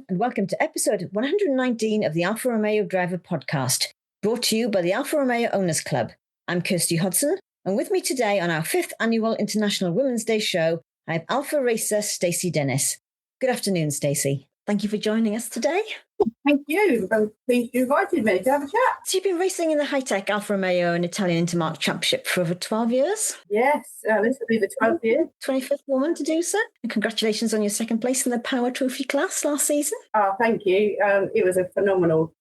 and welcome to episode 119 of the Alfa Romeo Driver Podcast, brought to you by the Alfa Romeo Owners Club. I'm Kirsty Hodson, and with me today on our 5th annual International Women's Day show, I have Alfa racer Stacey Dennis. Good afternoon, Stacey. Thank you for joining us today. Thank you. I'm pleased you invited me to have a chat. So you've been racing in the high-tech Alfa Romeo and Italian Intermarque Championship for over 12 years? Yes, this will be the 12th year. 25th woman to do so. And congratulations on your second place in the Power Trophy class last season. Oh, thank you. It was a phenomenal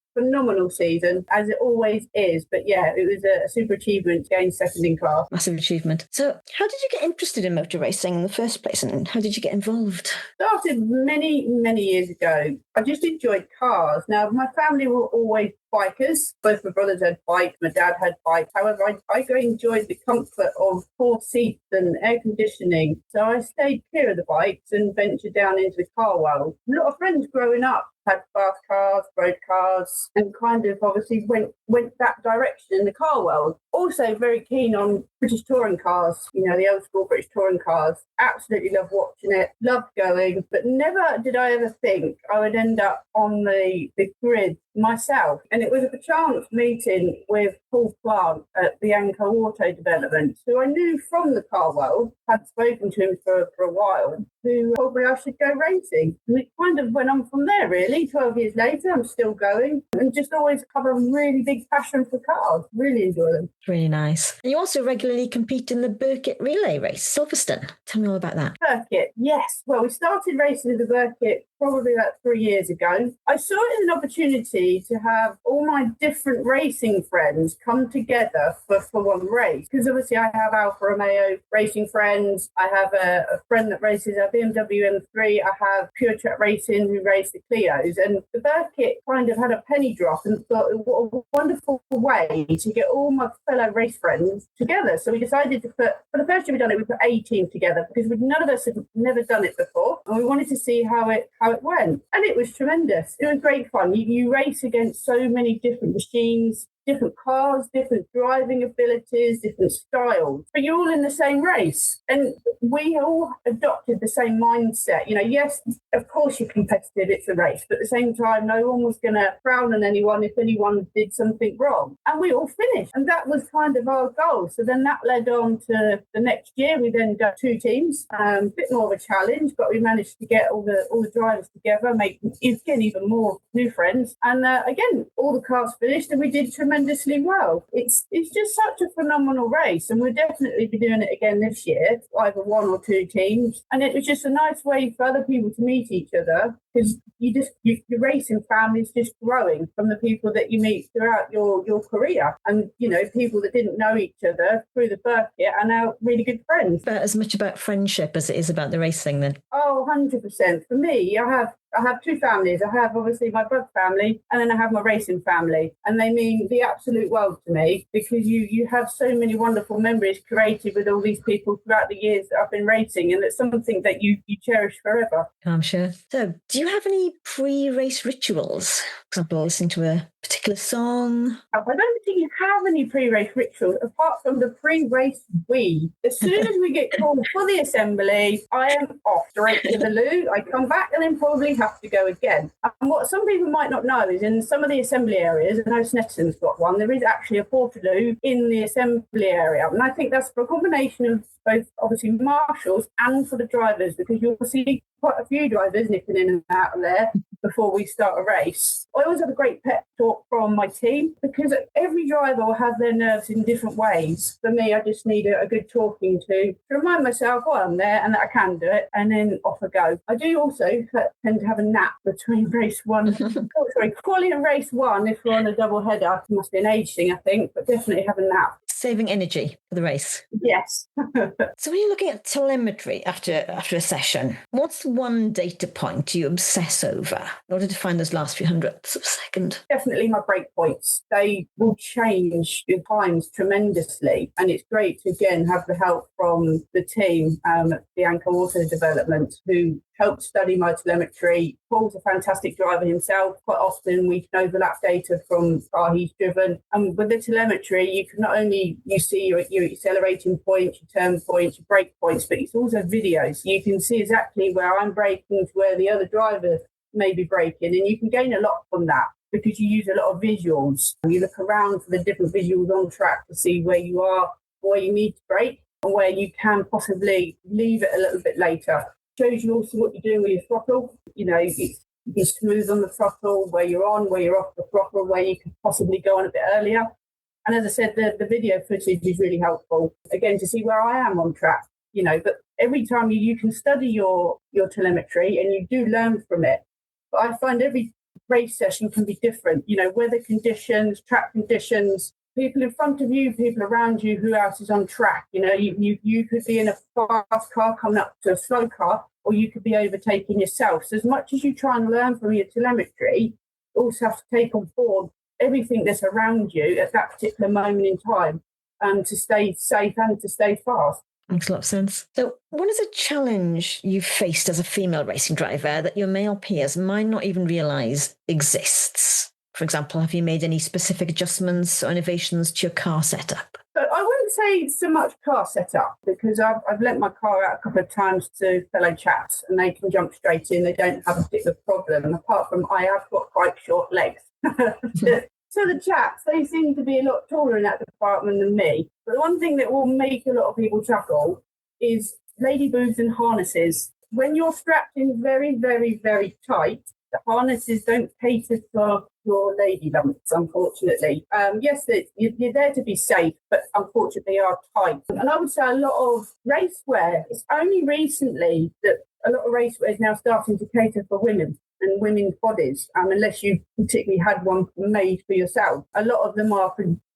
season, as it always is. But yeah, it was a super achievement to gain second in class. Massive achievement. So how did you get interested in motor racing in the first place, and how did you get involved? Started many years ago. I just enjoyed cars. Now, my family were always bikers. Both my brothers had bikes, my dad had bikes. However, I enjoyed the comfort of 4 seats and air conditioning. So I stayed clear of the bikes and ventured down into the car world. A lot of friends growing up had fast cars, road cars, and kind of obviously went that direction in the car world. Also very keen on British touring cars, the old school British touring cars. Absolutely love watching it, loved going, but never did I ever think I would end up on the grid myself. And it was a chance meeting with Paul Plant at Bianco Auto Development, who I knew from the car world, had spoken to him for a while, who told me I should go racing. And it kind of went on from there, really. 12 years later, I'm still going and just always have a really big passion for cars. Really enjoy them. Really nice. And you also regularly compete in the Burkitt Relay race, Silverstone. Tell me all about that. Burkitt, yes. Well, we started racing in the Burkitt probably about 3 years ago. I saw it as an opportunity to have all my different racing friends come together for one race. Because obviously I have Alfa Romeo racing friends. I have a friend that races a BMW M3. I have Pure Track Racing who race the Clios. And the Burkitt kind of had a penny drop and thought, what a wonderful way to get all my fellow race friends together. So we decided to put, for the first year we put a team together because none of us had never done it before. And we wanted to see how it went. And it was tremendous. It was great fun. You race against so many different machines, different cars, different driving abilities, different styles, but you're all in the same race. And we all adopted the same mindset. Yes, of course you're competitive, it's a race, but at the same time, no one was going to frown on anyone if anyone did something wrong. And we all finished. And that was kind of our goal. So then that led on to the next year. We then got 2 teams, a bit more of a challenge, but we managed to get all the drivers together, make even more new friends. And again, all the cars finished and we did tremendously well. It's just such a phenomenal race, and we'll definitely be doing it again this year, either 1 or 2 teams. And it was just a nice way for other people to meet each other, because your racing family is just growing from the people that you meet throughout your career. And people that didn't know each other through the Burkitt are now really good friends. But as much about friendship as it is about the racing then? Oh, 100%. For me, I have 2 families. I have obviously my blood family, and then I have my racing family. And they mean the absolute world to me, because you have so many wonderful memories created with all these people throughout the years that I've been racing, and it's something that you cherish forever. I'm sure. So do you have any pre-race rituals? For example, listening to a particular song? I don't think you have any pre-race rituals apart from the pre-race wee. As soon as we get called for the assembly, I am off straight to the loo. I come back and then probably have to go again. And what some people might not know is in some of the assembly areas, I know Snetterton's got one, there is actually a portaloo in the assembly area. And I think that's for a combination of both obviously marshals and for the drivers, because you'll see quite a few drivers nipping in and out of there before we start a race. I always have a great pep talk from my team, because every driver will have their nerves in different ways. For me, I just need a good talking to remind myself why I'm there and that I can do it, and then off I go. I do also tend to have a nap between race 1, quali and race 1 if we're on a double header. It must be an age thing, I think, but definitely have a nap. Saving energy for the race. Yes. So when you're looking at telemetry after a session, what's one data point you obsess over in order to find those last few hundredths of a second? Definitely my break points. They will change in times tremendously. And it's great to, again, have the help from the team at Bianco Auto Development, who helped study my telemetry. Paul's a fantastic driver himself. Quite often we can overlap data from car he's driven. And with the telemetry, you can not only see your accelerating points, your turn points, your brake points, but it's also video. So you can see exactly where I'm braking to where the other driver maybe braking, and you can gain a lot from that because you use a lot of visuals. You look around for the different visuals on track to see where you are, where you need to brake, and where you can possibly leave it a little bit later. Shows you also what you're doing with your throttle. You know, you can smooth on the throttle, where you're on, where you're off the throttle, where you can possibly go on a bit earlier. And as I said, the video footage is really helpful, again, to see where I am on track. You know, but every time you can study your telemetry and you do learn from it. But I find every race session can be different. You know, weather conditions, track conditions, people in front of you, people around you, who else is on track. You know, you could be in a fast car coming up to a slow car, or you could be overtaking yourself. So as much as you try and learn from your telemetry, you also have to take on board everything that's around you at that particular moment in time, to stay safe and to stay fast. Makes a lot of sense. So what is a challenge you've faced as a female racing driver that your male peers might not even realise exists? For example, have you made any specific adjustments or innovations to your car setup? But I wouldn't say so much car setup, because I've lent my car out a couple of times to fellow chaps and they can jump straight in. They don't have a particular problem, apart from I have got quite short legs. So the chaps, they seem to be a lot taller in that department than me. But the one thing that will make a lot of people chuckle is lady boobs and harnesses. When you're strapped in very, very, very tight, the harnesses don't cater for your lady lumps, unfortunately. Yes, you're there to be safe, but unfortunately they are tight. And I would say a lot of racewear, it's only recently that a lot of racewear is now starting to cater for women and women's bodies, unless you particularly had one made for yourself. A lot of them are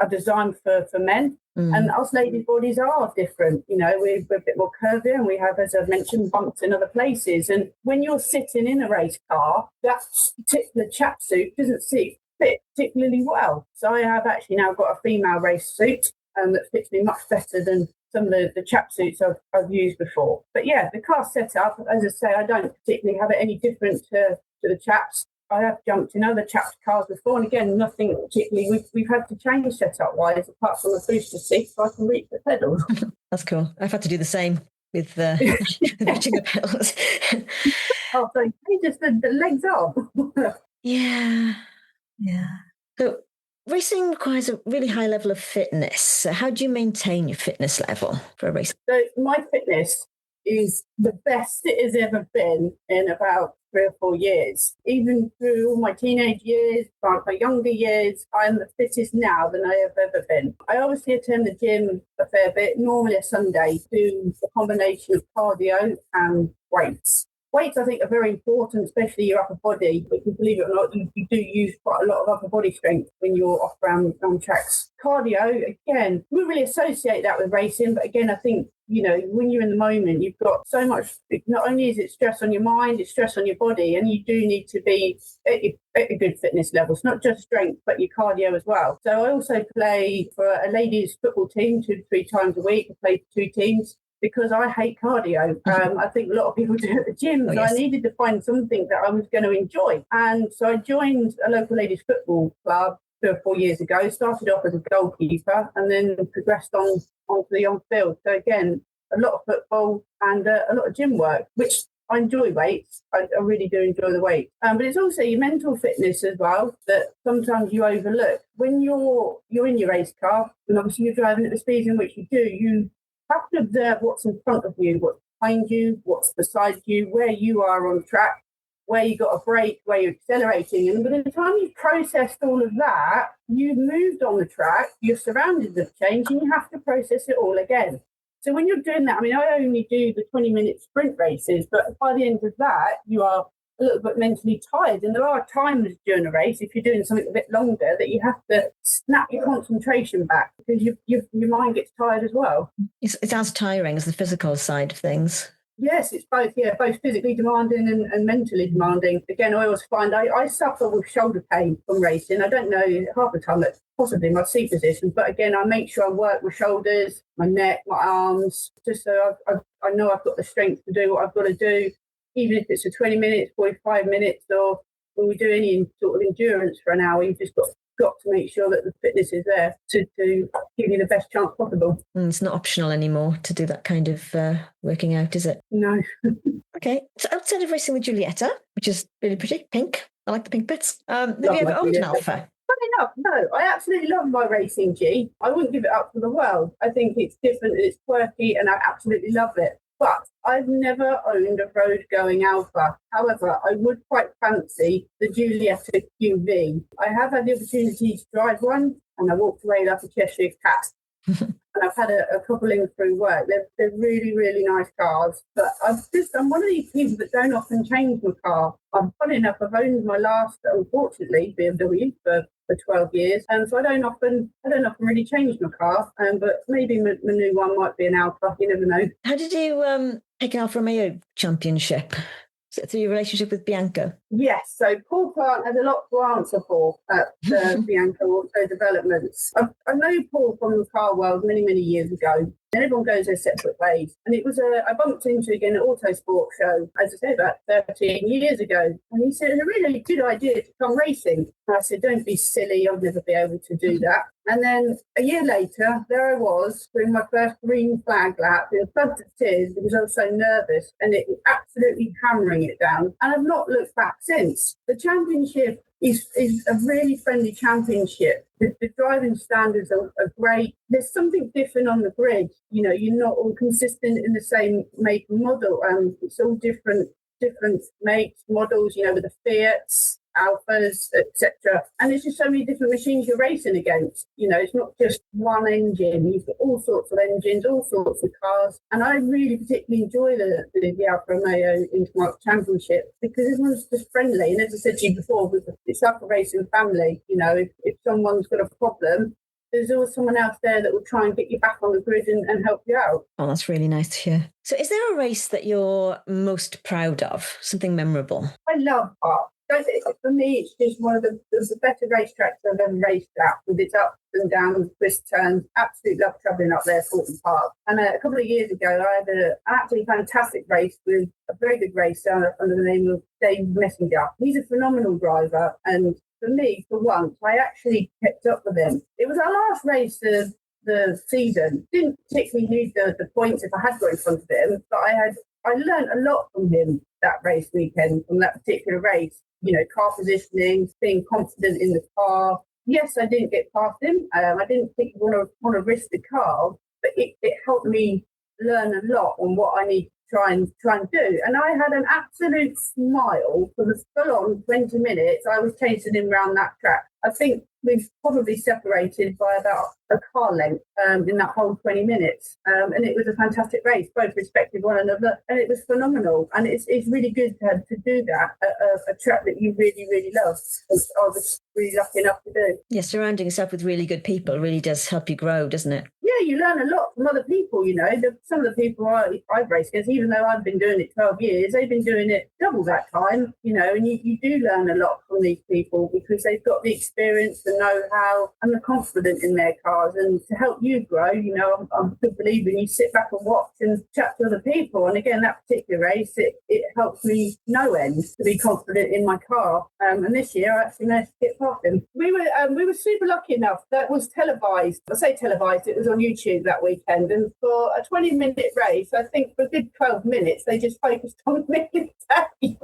designed for men. And us ladies' bodies are different. You know, we're a bit more curvy and we have, as I mentioned, bumps in other places. And when you're sitting in a race car, that particular chap suit doesn't fit particularly well. So I have actually now got a female race suit that fits me much better than some of the chap suits I've used before. But yeah, the car setup, as I say, I don't particularly have it any different to the chaps. I have jumped in other chaps' cars before, and again, nothing particularly we've had to change setup-wise, apart from a booster seat, so I can reach the pedals. That's cool. I've had to do the same with reaching the pedals. Oh, so just the legs up. Yeah. So racing requires a really high level of fitness. So how do you maintain your fitness level for a race? So my fitness is the best it has ever been in about 3 or 4 years. Even through all my teenage years, my younger years, I'm the fittest now than I have ever been. I obviously attend the gym a fair bit, normally a Sunday, do a combination of cardio and weights. Weights, I think, are very important, especially your upper body. Because believe it or not, you do use quite a lot of upper body strength when you're off-round tracks. Cardio, again, we really associate that with racing. But again, I think, you know, when you're in the moment, you've got so much, not only is it stress on your mind, it's stress on your body, and you do need to be at a good fitness level. It's not just strength, but your cardio as well. So I also play for a ladies football team 2 to 3 times a week. I play for 2 teams. Because I hate cardio. I think a lot of people do at the gym. So I needed to find something that I was going to enjoy. And so I joined a local ladies football club 3 or 4 years ago, started off as a goalkeeper and then progressed onto the on-field. So again, a lot of football and a lot of gym work, which I enjoy weights. I really do enjoy the weight. But it's also your mental fitness as well that sometimes you overlook. When you're in your race car, and obviously you're driving at the speeds in which you do, you have to observe what's in front of you, what's behind you, what's beside you, where you are on track, where you got a brake, where you're accelerating. And by the time you've processed all of that, you've moved on the track, your surroundings have changed, and you have to process it all again. So when you're doing that, I mean, I only do the 20-minute sprint races, but by the end of that, you are a little bit mentally tired. And there are times during a race, if you're doing something a bit longer, that you have to snap your concentration back because your mind gets tired as well. It's as tiring as the physical side of things. Yes, it's both physically demanding and mentally demanding. Again, I always find I suffer with shoulder pain from racing. I don't know, half the time that's possibly my seat position, but again, I make sure I work with shoulders, my neck, my arms, just so I know I've got the strength to do what I've got to do. Even if it's a 20 minutes, 45 minutes, or when we do any sort of endurance for an hour, you've just got got to make sure that the fitness is there to give you the best chance possible. And it's not optional anymore to do that kind of working out, is it? No. Okay. So outside of racing with Giulietta, which is really pretty, pink. I like the pink bits. Have you ever owned an Alfa? Funny enough, no. I absolutely love my Racing G. I wouldn't give it up for the world. I think it's different, it's quirky, and I absolutely love it. But I've never owned a road-going Alfa. However, I would quite fancy the Giulietta QV. I have had the opportunity to drive one, and I walked away like a Cheshire cat. And I've had a couple in through work. They're really, really nice cars. But I'm one of these people that don't often change my car. Funny enough, I've owned my last, unfortunately, BMW for 12 years. And so I don't often really change my car. But maybe my new one might be an Alfa. You never know. How did you take an Alfa Romeo championship? Through your relationship with Bianco? Yes, so Paul Plant has a lot to answer for at Bianco Auto Developments. I know Paul from the car world many, many years ago, and everyone goes their separate ways. And it was I bumped into again at Autosport show, as I said, about 13 years ago. And he said, it's a really good idea to come racing. And I said, don't be silly, I'll never be able to do that. And then a year later, there I was doing my first green flag lap in floods of tears because I was so nervous and it was absolutely hammering it down. And I've not looked back since. The championship is a really friendly championship. The driving standards are great. There's something different on the grid. You know, you're not all consistent in the same make and model. It's all different makes, models, you know, with the Fiats, Alfas, etc. And it's just so many different machines you're racing against. You know, it's not just one engine. You've got all sorts of engines, all sorts of cars. And I really particularly enjoy the Alfa Romeo Intermarque Championship because everyone's just friendly. And as I said to you before, it's like a racing family. You know, if someone's got a problem, there's always someone else there that will try and get you back on the grid and help you out. Oh, that's really nice to hear. So is there a race that you're most proud of? Something memorable? I love Park. For me, it's just one of the better racetracks I've ever raced at, with its ups and downs, twists, turns. Absolutely love travelling up there, Fulton Park. And a couple of years ago, I had an absolutely fantastic race with a very good racer under the name of Dave Messenger. He's a phenomenal driver, and for me, for once, I actually kept up with him. It was our last race of the season. Didn't particularly need the points if I had got in front of him, but I learned a lot from him that race weekend, from that particular race. You know, car positioning, being confident in the car. Yes, I didn't get past him. I didn't think want to risk the car, but it helped me learn a lot on what I need to try and do. And I had an absolute smile for the full-on 20 minutes. I was chasing him around that track. I think we've probably separated by about a car length in that whole 20 minutes. And it was a fantastic race, both respected one another, and it was phenomenal. And it's really good to do that at a track that you really, really love. I was really lucky enough to do. Yeah, surrounding yourself with really good people really does help you grow, doesn't it? Yeah, you learn a lot from other people, you know. Some of the people I've raced against, even though I've been doing it 12 years, they've been doing it double that time, you know, and you do learn a lot from these people because they've got the experience, the know-how, and the confidence in their cars. And to help you grow, you know, I'm a good believer in you sit back and watch and chat to other people. And again, that particular race, it helps me no end to be confident in my car. And this year, I actually managed to get past him. We were super lucky enough. That was televised. I say televised, it was on YouTube that weekend. And for a 20-minute race, I think for a good 12 minutes, they just focused on me and Dave. It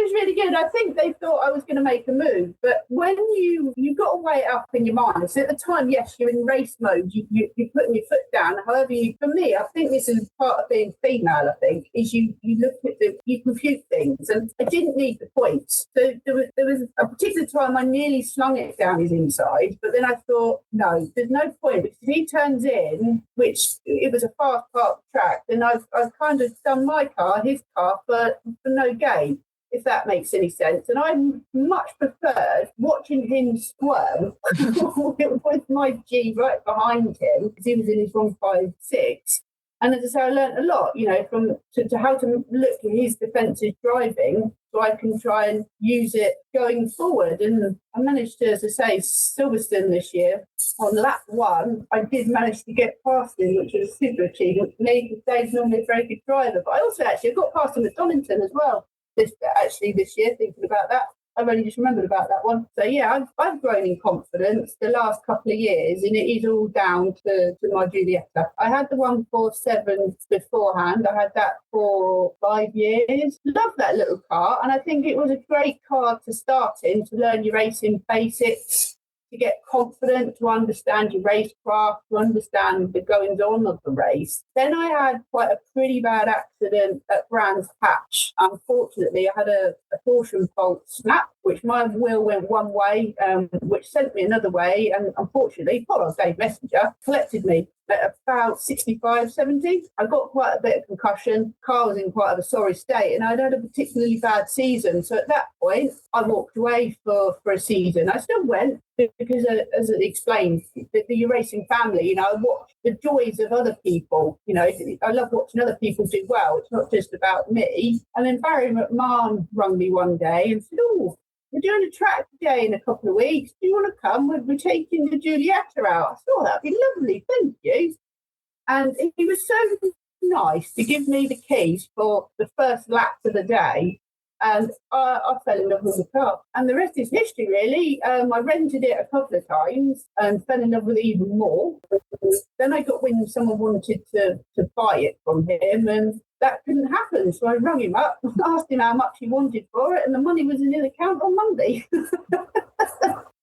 was really good. I think they thought I was going to make a move. But when you've got to weigh it up in your mind. So at the time, yes, you're in race mode. You're putting your foot down. However, for me, I think this is part of being female, I think, is you look at you compute things. And I didn't need the points. So there was a particular time I nearly slung it down his inside. But then I thought, no, there's no point. Because if he turns in, which it was a fast part track, then I've kind of done my car, his car, for no gain, if that makes any sense. And I much preferred watching him squirm with my G right behind him, because he was in his 156. And as I say, I learned a lot, you know, to how to look at his defensive driving, so I can try and use it going forward. And I managed to, as I say, Silverstone this year, on lap 1, I did manage to get past him, which was a super achievement for me, because Dave's normally a very good driver. But I also got past him at Donington as well. This year, thinking about that. I've only just remembered about that one. So yeah, I've grown in confidence the last couple of years, and it is all down to my Giulietta. I had the 147 beforehand. I had that for 5 years. Love that little car, and I think it was a great car to start in, to learn your racing basics, to get confident, to understand your racecraft, to understand the goings on of the race. Then I had quite a pretty bad accident at Brands Hatch. Unfortunately, I had a torsion bolt snap, which my wheel went one way, which sent me another way. And unfortunately, poor old Dave Messenger collected me at about 65, 70. I got quite a bit of concussion. Car was in quite a sorry state, and I'd had a particularly bad season. So at that point, I walked away for a season. I still went because, as it explained, the racing family, I watch the joys of other people. I love watching other people do well. It's not just about me. And then Barry McMahon rung me one day and said, "Oh, we're doing a track day in a couple of weeks. Do you want to come? We're taking the Giulietta out." I thought, that'd be lovely. Thank you. And he was so nice to give me the keys for the first lap of the day. And I fell in love with the car. And the rest is history, really. I rented it a couple of times and fell in love with it even more. Then I got wind someone wanted to buy it from him, and that couldn't happen. So I rang him up, asked him how much he wanted for it, and the money was in his account on Monday.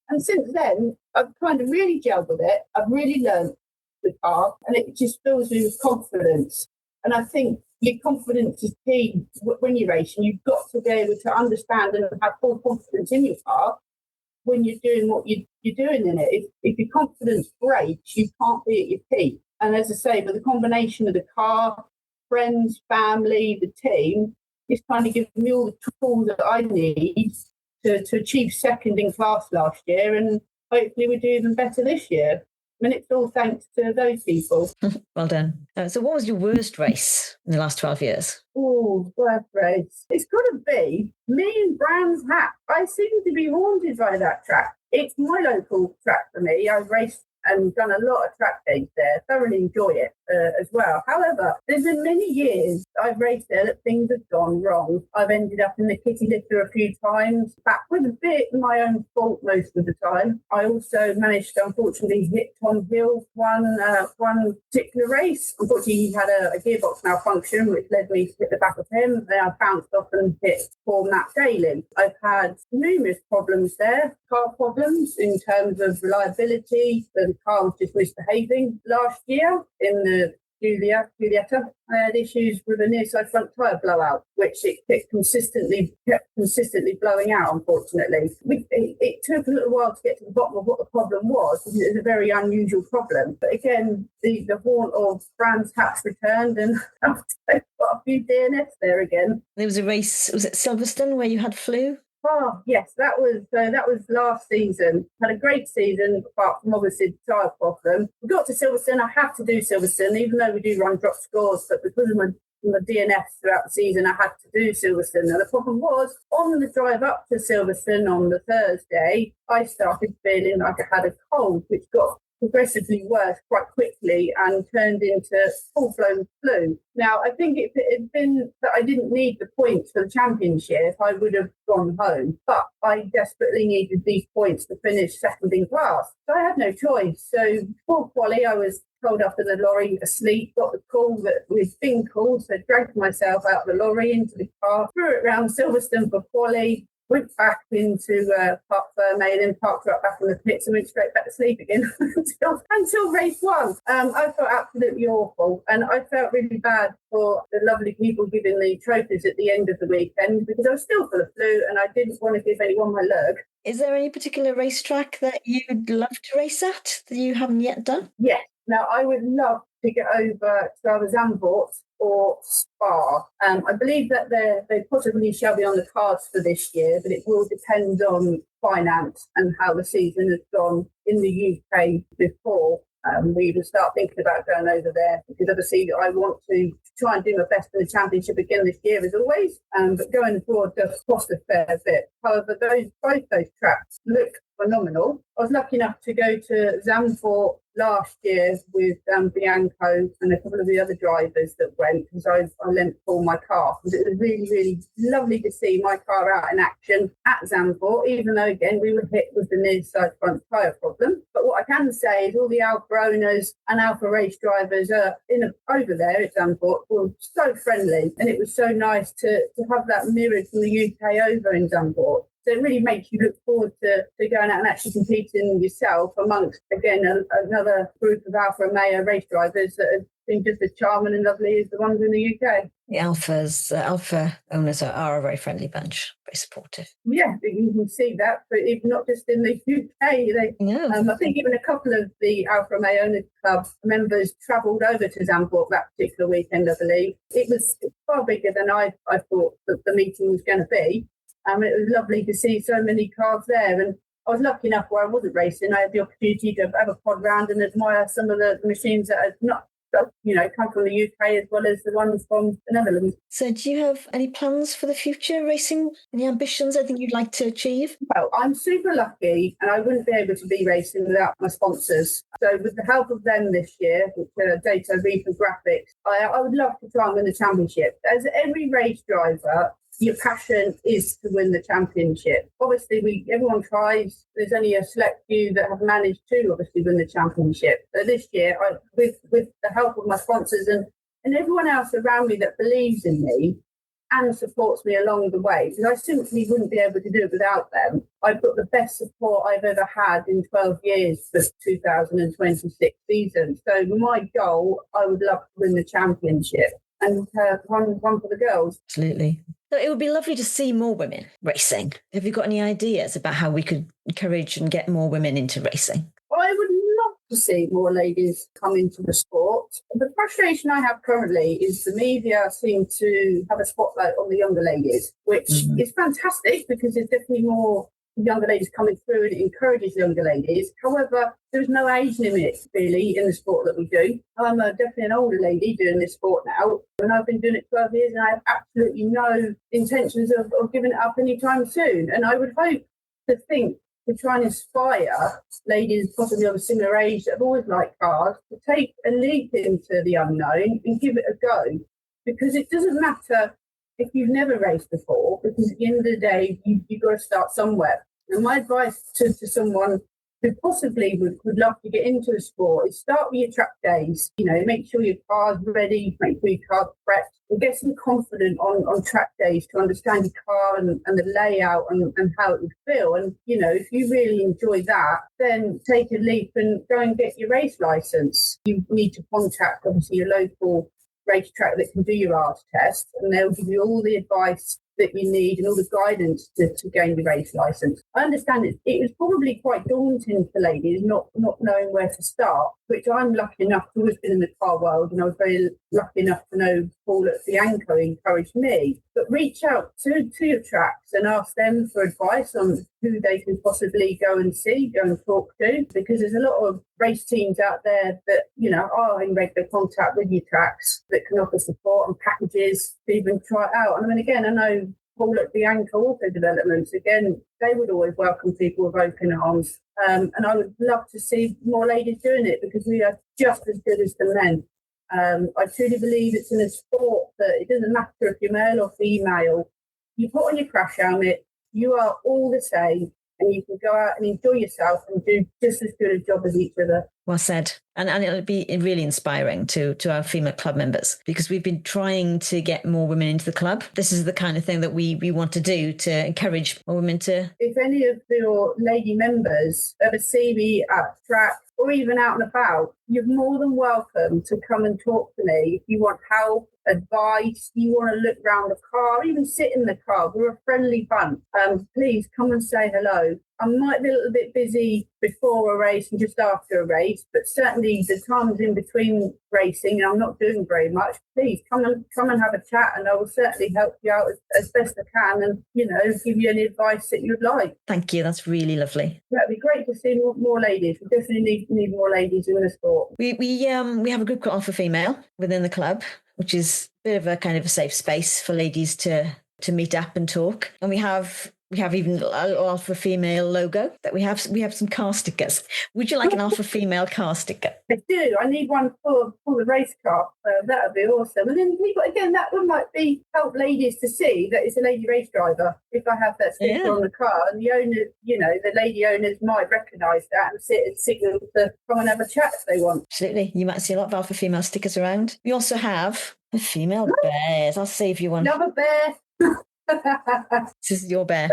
And since then, I've kind of really gelled with it. I've really learned the car, and it just fills me with confidence. And I think your confidence is key when you're racing. You've got to be able to understand and have full confidence in your car when you're doing what you're doing in it. If your confidence breaks, you can't be at your peak. And as I say, with the combination of the car, friends, family, the team, it's kind of given me all the tools that I need to achieve second in class last year, and hopefully we do even better this year. And it's all thanks to those people. Well done. So what was your worst race in the last 12 years? Oh, worst race. It's got to be me and Brands Hatch. I seem to be haunted by that track. It's my local track for me. I've raced and done a lot of track days there. Thoroughly enjoy it as well. However, there's been many years I've raced there that things have gone wrong. I've ended up in the kitty litter a few times, back with a bit my own fault most of the time. I also managed to unfortunately hit Tom Hill one particular race. Unfortunately, he had a gearbox malfunction, which led me to hit the back of him. Then I bounced off and hit poor Matt Daly. I've had numerous problems there, car problems in terms of reliability. The car was just misbehaving. Last year in the Giulietta, I had issues with a near side front tyre blowout, which it kept consistently blowing out, unfortunately. It took a little while to get to the bottom of what the problem was, because it was a very unusual problem. But again, the haunt of Brands Hatch returned, and I've got a few DNFs there again. There was a race, was it Silverstone, where you had flu? Oh, yes, that was last season. Had a great season, apart from obviously the tyre problem. We got to Silverstone. I had to do Silverstone, even though we do run drop scores, but because of my DNFs throughout the season, I had to do Silverstone. Now, the problem was, on the drive up to Silverstone on the Thursday, I started feeling like I had a cold, which got progressively worse quite quickly and turned into full-blown flu. Now, I think if it had been that I didn't need the points for the championship, I would have gone home. But I desperately needed these points to finish second in class. So I had no choice. So before quali, I was pulled up in the lorry asleep, got the call that we'd been called, so dragged myself out of the lorry into the car, threw it round Silverstone for quali, went back into Park Romeo, then parked right back in the pits and went straight back to sleep again until race one. I felt absolutely awful, and I felt really bad for the lovely people giving the trophies at the end of the weekend, because I was still full of flu and I didn't want to give anyone my lug. Is there any particular racetrack that you'd love to race at that you haven't yet done? Yes. Now, I would love to get over to either Zandvoort or Spa. I believe that they possibly shall be on the cards for this year, but it will depend on finance and how the season has gone in the UK before we will start thinking about going over there, because obviously I want to try and do my best in the championship again this year as always, but going abroad does cost a fair bit. However, both those tracks look phenomenal. I was lucky enough to go to Zandvoort last year with Bianco and a couple of the other drivers that went, because I lent for my car. It was really, really lovely to see my car out in action at Zandvoort, even though, again, we were hit with the near side front tyre problem. But what I can say is all the Alfa owners and Alfa race drivers over there at Zandvoort were so friendly, and it was so nice to have that mirrored from the UK over in Zandvoort. So it really makes you look forward to going out and actually competing yourself amongst, again, another group of Alfa Romeo race drivers that have been just as charming and lovely as the ones in the UK. The Alfa owners are a very friendly bunch, very supportive. Yeah, you can see that, but not just in the UK. I think even a couple of the Alfa Romeo Owners Club members travelled over to Zandvoort that particular weekend, I believe. It was far bigger than I thought that the meeting was going to be. It was lovely to see so many cars there, and I was lucky enough where I wasn't racing. I had the opportunity to have a pod round and admire some of the machines that had not, come from the UK as well as the ones from the Netherlands. So do you have any plans for the future racing? Any ambitions, anything you'd like to achieve? Well, I'm super lucky, and I wouldn't be able to be racing without my sponsors. So with the help of them this year, which are Data Reaper Graphics, I would love to try and win the championship. As every race driver, your passion is to win the championship. Obviously, everyone tries. There's only a select few that have managed to obviously win the championship. So this year, with the help of my sponsors and everyone else around me that believes in me and supports me along the way, because I simply wouldn't be able to do it without them. I've got the best support I've ever had in 12 years for 2026 season. So my goal, I would love to win the championship and one for the girls. Absolutely. So it would be lovely to see more women racing. Have you got any ideas about how we could encourage and get more women into racing? I would love to see more ladies come into the sport. The frustration I have currently is the media seem to have a spotlight on the younger ladies, which is fantastic because there's definitely more younger ladies coming through and it encourages younger ladies. However, there's no age limit really in the sport that we do. I'm definitely an older lady doing this sport now, and I've been doing it 12 years and I have absolutely no intentions of giving it up anytime soon. And I would hope to try and inspire ladies possibly of a similar age that have always liked cars to take a leap into the unknown and give it a go, because it doesn't matter if you've never raced before, because at the end of the day, you've got to start somewhere. And my advice to someone who possibly would love to get into the sport is start with your track days. Make sure your car's ready, make sure your car's prepped, and get some confidence on track days to understand your car and the layout and how it would feel. And, if you really enjoy that, then take a leap and go and get your race license. You need to contact, obviously, your local racetrack that can do your ART test, and they'll give you all the advice that you need and all the guidance to gain your race license. I understand it was probably quite daunting for ladies not knowing where to start, which I'm lucky enough to have been in the car world, and I was very lucky enough to know Paul at Bianco encouraged me. But reach out to your tracks and ask them for advice on who they could possibly go and talk to, because there's a lot of race teams out there that, are in regular contact with your tracks that can offer support and packages to even try it out. And again, I know Paul at Bianco Auto Developments, again, they would always welcome people with open arms. And I would love to see more ladies doing it, because we are just as good as the men. I truly believe it's in a sport that it doesn't matter if you're male or female. You put on your crash helmet, you are all the same, and you can go out and enjoy yourself and do just as good a job as each other. Well said. And it'll be really inspiring to our female club members, because we've been trying to get more women into the club. This is the kind of thing that we want to do to encourage more women to... If any of your lady members ever see me at track or even out and about, you're more than welcome to come and talk to me. If you want help, advice, you want to look around the car, even sit in the car, we're a friendly bunch. Please come and say hello. I might be a little bit busy before a race and just after a race, but certainly the times in between racing, and I'm not doing very much, please come and have a chat, and I will certainly help you out as best I can and, give you any advice that you'd like. Thank you. That's really lovely. That'd be great to see more ladies. We definitely need more ladies in the sport. We have a group called Alfa Female within the club, which is a bit of a kind of a safe space for ladies to meet up and talk. And we have We have even a little Alfa female logo that we have. We have some car stickers. Would you like an Alfa female car sticker? I do. I need one for the race car. That would be awesome. And then people, again, that one might be help ladies to see that it's a lady race driver. If I have that sticker on the car, and the owner, the lady owners might recognise that and signal to come and have a chat if they want. Absolutely. You might see a lot of Alfa female stickers around. We also have the female bears. I'll save you one. Love a bear. This is your bear.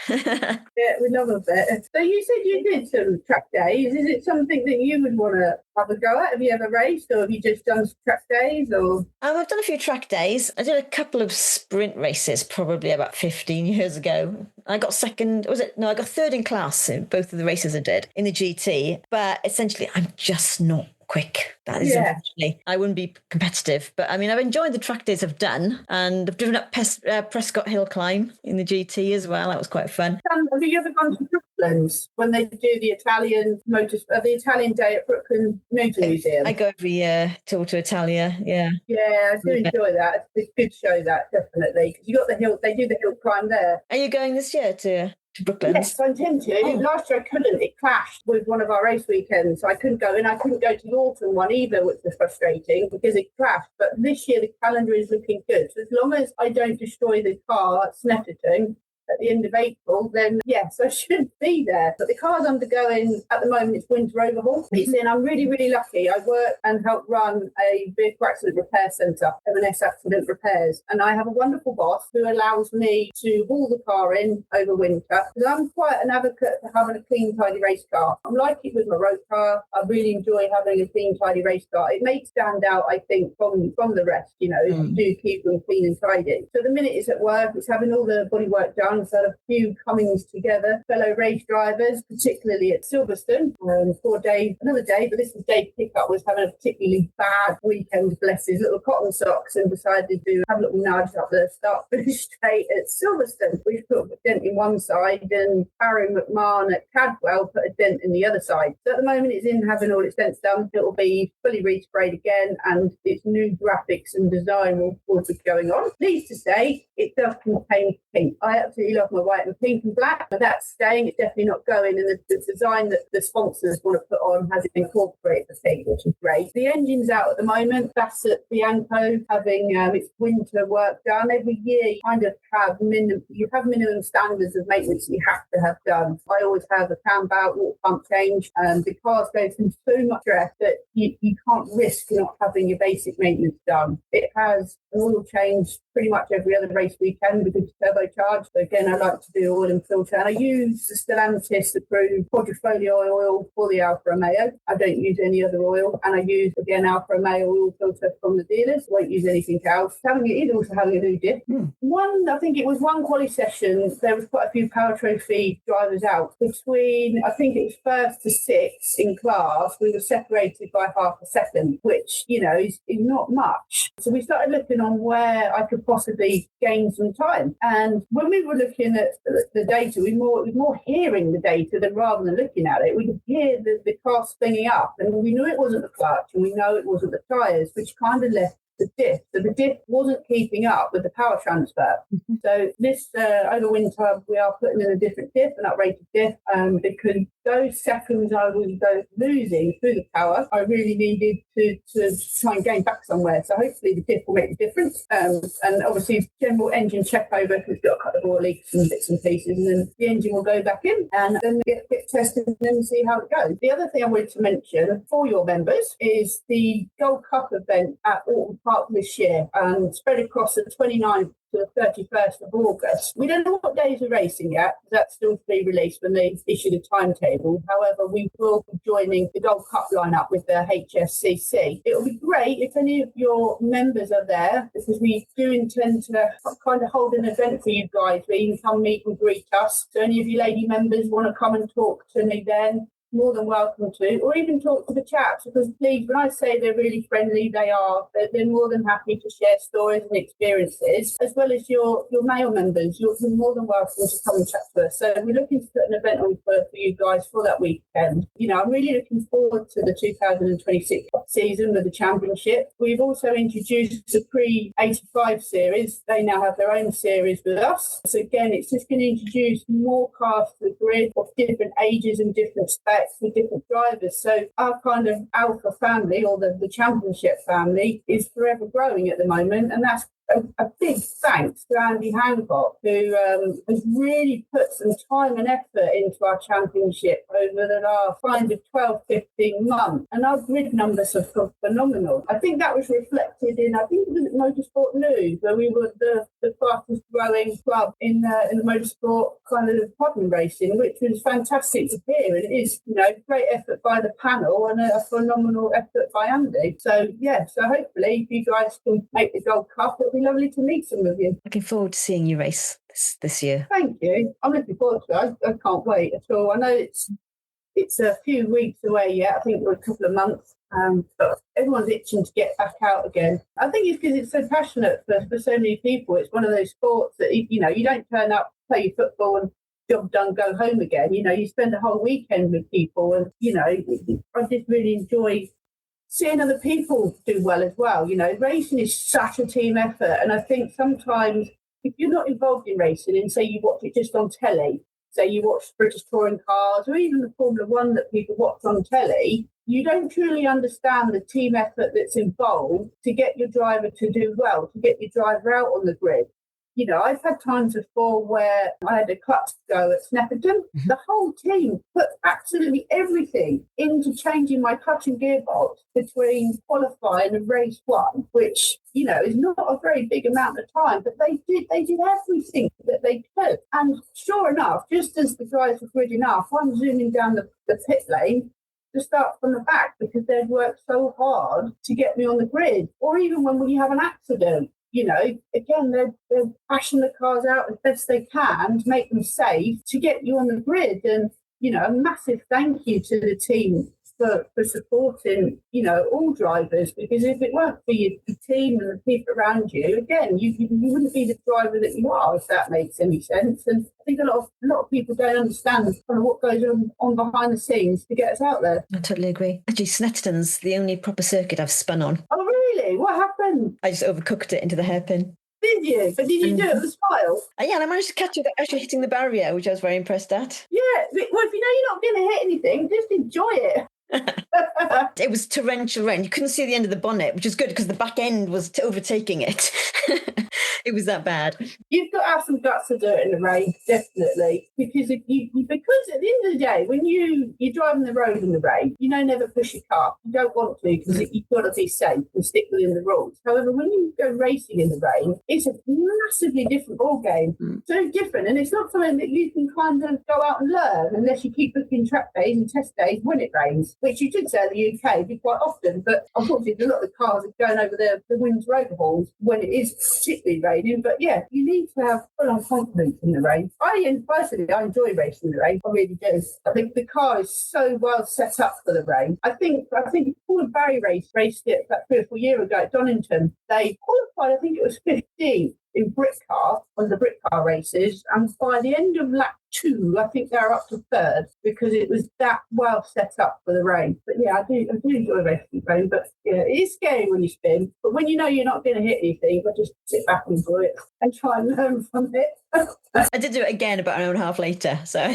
Yeah, we love a bear. So you said you did some track days. Is it something that you would want to have a go at? Have you ever raced, or have you just done some track days? Or I've done a few track days. I did a couple of sprint races probably about 15 years ago. I got second. I got third in class in both of the races I did in the GT. But essentially, I'm just not quick. That is unfortunately, I wouldn't be competitive. But I mean, I've enjoyed the track days I've done, and I've driven up Prescott Hill Climb in the GT as well. That was quite fun. Have you ever gone to Brooklands when they do the Italian the Italian Day at Brooklands Motor Museum? I go every year to Auto Italia. Yeah, I do enjoy that. It's a good show, that definitely, because you got the hill. They do the hill climb there. Are you going this year to Brooklands? Yes, I intend to. Last year I couldn't. It clashed with one of our race weekends, so I couldn't go. And I couldn't go to the autumn one either, which was frustrating because it clashed. But this year the calendar is looking good. So as long as I don't destroy the car at Snetterton at the end of April, then yes, I should be there. But the car's undergoing, at the moment, it's winter overhaul. And I'm really, really lucky. I work and help run a vehicle accident repair centre, M&S Accident Repairs. And I have a wonderful boss who allows me to haul the car in over winter. Because I'm quite an advocate for having a clean, tidy race car. I'm like it with my road car. I really enjoy having a clean, tidy race car. It makes stand out, I think, from the rest, do keep them clean and tidy. So the minute it's at work, it's having all the bodywork done. So a few comings together, fellow race drivers, particularly at Silverstone. Poor Dave, another day, but this was Dave Pickup, was having a particularly bad weekend, bless his little cotton socks, and decided to have a little nudge up the start-finish straight at Silverstone, which put a dent in one side, and Barry McMahon at Cadwell put a dent in the other side. So at the moment it's in having all its dents done. It will be fully resprayed again, and its new graphics and design will be going on. Needless to say, it does contain pink. I absolutely love my white and pink and black, but that's staying. It's definitely not going. And the design that the sponsors want to put on has incorporated the pink, which is great. The engine's out at the moment. That's at Bianco having its winter work done. Every year you kind of have minimum standards of maintenance that you have to have done. I always have a cam belt, water pump change. The cars go through so much stress that you can't risk not having your basic maintenance done. It has an oil change pretty much every other race weekend because it's turbocharged. So again, I like to do oil and filter. And I use the Stellantis approved quadrifoglio oil for the Alfa Romeo. I don't use any other oil. And I use, again, Alfa Romeo oil filter from the dealers. I won't use anything else. It is also having a new diff. I think it was one quali session, there was quite a few Power Trophy drivers out. Between, I think it was first to sixth in class, we were separated by half a second, which, is not much. So we started looking on where I could possibly gain some time. And when we were looking at the data, it was more hearing the data than rather than looking at it. We could hear the car spinning up, and we knew it wasn't the clutch, and we know it wasn't the tyres, which kind of left the diff. So the diff wasn't keeping up with the power transfer. So this over winter, we are putting in a different diff, an uprated diff, because those seconds I was losing through the power, I really needed to try and gain back somewhere. So hopefully the diff will make a difference. And obviously general engine check over, we've got a couple of oil leaks and bits and pieces, and then the engine will go back in and then get tested and then see how it goes. The other thing I wanted to mention for your members is the Gold Cup event at Alton Park this year, spread across the 29th to the 31st of August. We don't know what days we're racing yet. That's still to be released when they issue the timetable. However, we will be joining the Gold Cup lineup with the HSCC. It will be great if any of your members are there, because we do intend to kind of hold an event for you guys where you can come meet and greet us. So any of you lady members want to come and talk to me then, more than welcome to, or even talk to the chaps, because please, when I say they're really friendly, they are. They're more than happy to share stories and experiences, as well as your male members. You're more than welcome to come and chat to us. So we're looking to put an event on for you guys for that weekend. I'm really looking forward to the 2026 season with the championship. We've also introduced the pre-85 series. They now have their own series with us. So again, it's just going to introduce more cars to the grid of different ages and different specs with different drivers. So our kind of Alfa family, or the championship family, is forever growing at the moment, and that's a big thanks to Andy Hancock, who has really put some time and effort into our championship over the last kind of 12, 15 months. And our grid numbers are phenomenal. I think that was reflected in, I think it was at Motorsport News, where we were the fastest growing club in the motorsport kind of podium racing, which was fantastic to hear. And it is, great effort by the panel and a phenomenal effort by Andy. So, so hopefully if you guys can make the Gold Cup, it'll be lovely to meet some of you. Looking forward to seeing you race this year. Thank you. I'm looking forward to it. I can't wait at all. I know it's a few weeks away yet. I think we're a couple of months. But everyone's itching to get back out again. I think it's because it's so passionate for so many people. It's one of those sports that, you don't turn up, play your football and job done, go home again. You spend a whole weekend with people, and, I just really enjoy seeing other people do well as well. Racing is such a team effort. And I think sometimes if you're not involved in racing and say you watch it just on telly, say you watch British touring cars or even the Formula One that people watch on telly, you don't truly understand the team effort that's involved to get your driver to do well, to get your driver out on the grid. I've had times before where I had a clutch go at Snepperton. The whole team put absolutely everything into changing my clutch and gearbox between qualifying and race one, which, is not a very big amount of time, but they did everything that they could. And sure enough, just as the guys were gridding up, I'm zooming down the pit lane to start from the back because they'd worked so hard to get me on the grid. Or even when we have an accident, again, they're bashing the cars out as best they can to make them safe to get you on the grid. And, a massive thank you to the team for supporting, all drivers, because if it weren't for the team and the people around you, again, you wouldn't be the driver that you are, if that makes any sense. And I think a lot of people don't understand kind of what goes on behind the scenes to get us out there. I totally agree. Actually, Snetterton's the only proper circuit I've spun on. Oh, really? What happened? I just overcooked it into the hairpin. Did you? But did you do it with a smile? Yeah, and I managed to catch it actually hitting the barrier, which I was very impressed at. Yeah, well, if you're not going to hit anything, just enjoy it. It was torrential rain. You couldn't see the end of the bonnet, which is good because the back end was overtaking it. It was that bad. You've got to have some guts to do it in the rain, definitely. Because at the end of the day, when you're driving the road in the rain, never push your car. You don't want to because you've got to be safe and stick within the rules. However, when you go racing in the rain, it's a massively different ball game. So different. And it's not something that you can kind of go out and learn unless you keep booking track days and test days when it rains, which you did say in the UK be quite often. But unfortunately, a lot of the cars are going over the winter overhauls when it is particularly raining. But yeah, you need to have full-on confidence in the rain. Personally, I enjoy racing in the rain. I really do. I think the car is so well set up for the rain. I think Paul and Barry raced it about 3 or 4 years ago at Donington. They qualified, I think it was 15th in Brit car, on the Brit car races, and by the end of lap 2, I think they're up to 3rd because it was that well set up for the rain. But yeah, I do enjoy racing in the rain, but yeah, it is scary when you spin. But when you're not going to hit anything, I just sit back and enjoy it and try and learn from it. I did do it again about an hour and a half later, so.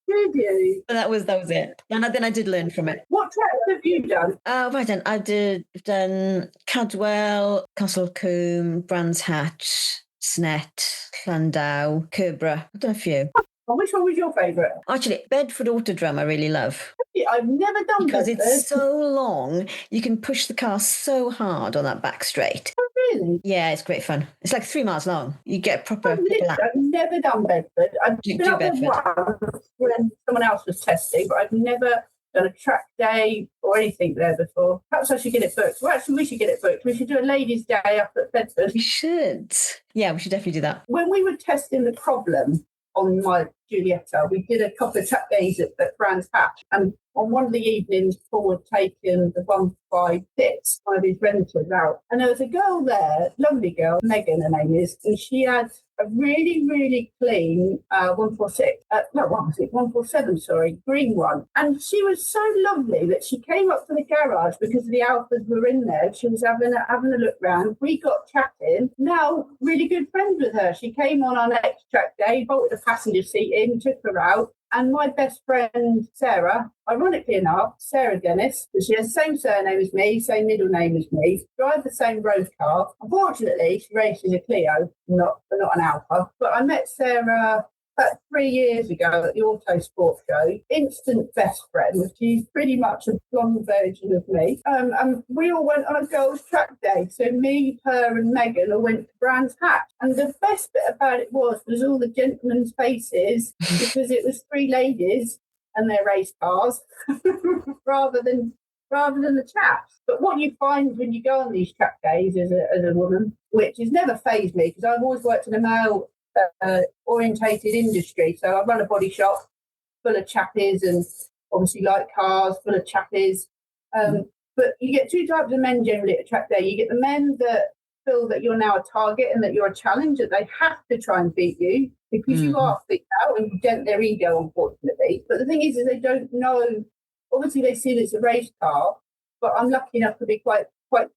Did you? But that was it. And then I did learn from it. What tracks have you done? I've done Cadwell, Castlecombe, Brands Hatch, Snet, Llandau, Kerbra. I've done a few. And which one was your favourite? Actually, Bedford Autodrome I really love. I've never done because Bedford. It's so long. You can push the car so hard on that back straight. Oh, really? Yeah, it's great fun. It's like 3 miles long. You get a proper lap. I've never done Bedford. I've Do been up there Bedford. once when someone else was testing, but I've never done a track day or anything there before. Perhaps I should get it booked. Well, actually, we should get it booked. We should do a ladies' day up at Bedford. We should. Yeah, we should definitely do that. When we were testing the problem on my Giulietta. We did a couple of track days at Brands Hatch, and on one of the evenings, Paul had taken the 156, one of his renters out. And there was a girl there, lovely girl, Megan, her name is, and she had a really, really clean 147, green one. And she was so lovely that she came up to the garage because the Alfas were in there. She was having a look round. We got chatting. Now, really good friends with her. She came on our next track day, bolted a passenger seat in, took her out. And my best friend, Sarah, ironically enough, Stacey Dennis, she has the same surname as me, same middle name as me, drive the same road car. Unfortunately, she races a Clio, not an Alfa. But I met Sarah about 3 years ago at the Auto Sport Show. Instant best friend. She's pretty much a blonde version of me. And we all went on a girls' track day. So me, her and Megan all went to Brands Hatch. And the best bit about it was all the gentlemen's faces, because it was 3 ladies and their race cars rather than the chaps. But what you find when you go on these track days as a woman, which has never fazed me, because I've always worked in a male orientated industry. So I run a body shop full of chappies and obviously like cars, full of chappies. But you get 2 types of men generally at a track day. You get the men that feel that you're now a target and that you're a challenge, that they have to try and beat you because you are beat out and you dent their ego, unfortunately. But the thing is they don't know. Obviously, they see that it's a race car, but I'm lucky enough to be quite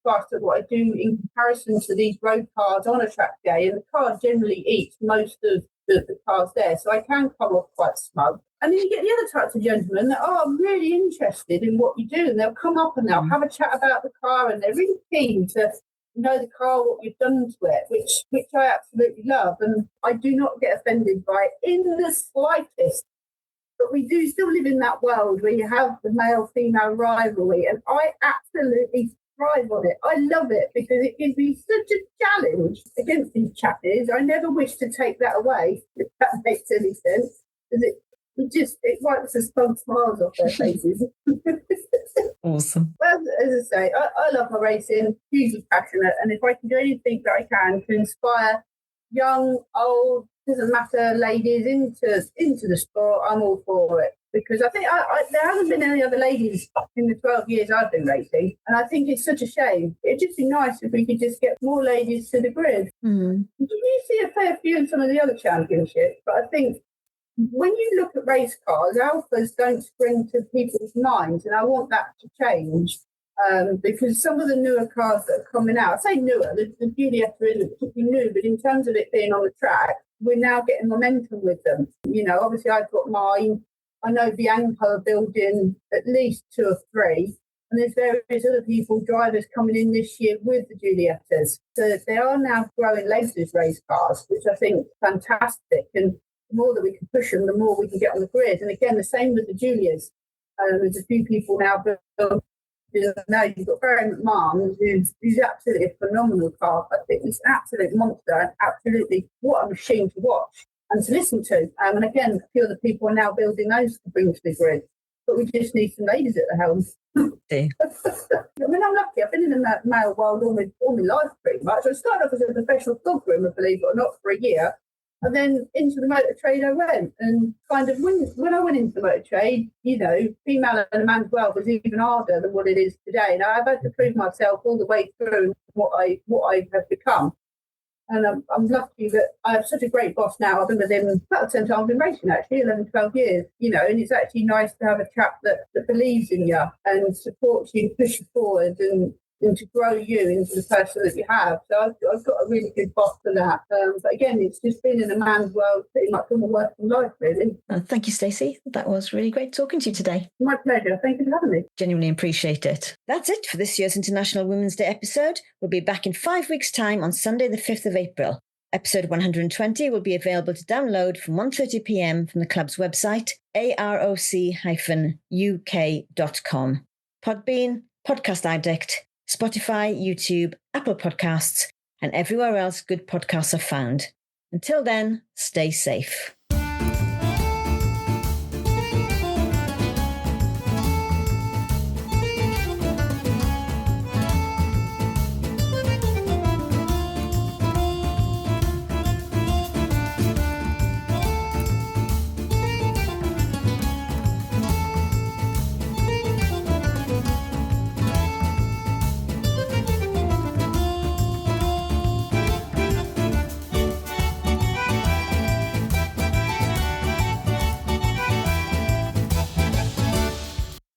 fast at what I do in comparison to these road cars on a track day, and the car generally eats most of the cars there, so I can come off quite smug. And then you get the other types of gentlemen that are really interested in what you do, and they'll come up and they'll have a chat about the car, and they're really keen to know the car, what you've done to it, which I absolutely love, and I do not get offended by it in the slightest. But we do still live in that world where you have the male-female rivalry, and I absolutely thrive on it. I love it because it gives me such a challenge against these chappies. I never wish to take that away, if that makes any sense, because it wipes the smug smiles off their faces. Awesome. Well, as I say, I love my racing, hugely passionate, and if I can do anything that I can to inspire young, old, doesn't matter, ladies into the sport, I'm all for it. Because I think there haven't been any other ladies in the 12 years I've been racing, and I think it's such a shame. It'd just be nice if we could just get more ladies to the grid. You see a fair few in some of the other championships, but I think when you look at race cars, Alfas don't spring to people's minds, and I want that to change. Because some of the newer cars that are coming out, I say newer, the Giulietta isn't particularly new, but in terms of it being on the track, we're now getting momentum with them. You know, obviously I've got mine. I know Bianco are building at least 2 or 3, and there's various other drivers coming in this year with the Giuliettas. So they are now growing legs as race cars, which I think is fantastic. And the more that we can push them, the more we can get on the grid. And again, the same with the Julias. There's a few people now building. Now you've got Barry McMahon, who's absolutely a phenomenal car. I think he's an absolute monster, and absolutely what a machine to watch and to listen to. And again, a few other people are now building those to bring to the grid. But we just need some ladies at the helm. I mean, I'm lucky. I've been in the male world all my life, pretty much. I started off as a professional dog groomer, believe it or not, for a year. And then into the motor trade I went. And kind of when I went into the motor trade, you know, female and a man's world was even harder than what it is today. And I've had to prove myself all the way through what I have become. And I'm lucky that I have such a great boss now. I've been with him about the same time I've been racing, actually, 11, 12 years, you know, and it's actually nice to have a chap that believes in you and supports you and pushes you forward and to grow you into the person that you have. So I've got a really good boss for that. But again, it's just been in a man's world pretty much all my working life, really. Thank you, Stacey. That was really great talking to you today. My pleasure. Thank you for having me. Genuinely appreciate it. That's it for this year's International Women's Day episode. We'll be back in 5 weeks' time on Sunday, the 5th of April. Episode 120 will be available to download from 1:30 p.m. from the club's website, aroc-uk.com. Podbean, Podcast Addict, Spotify, YouTube, Apple Podcasts, and everywhere else good podcasts are found. Until then, stay safe.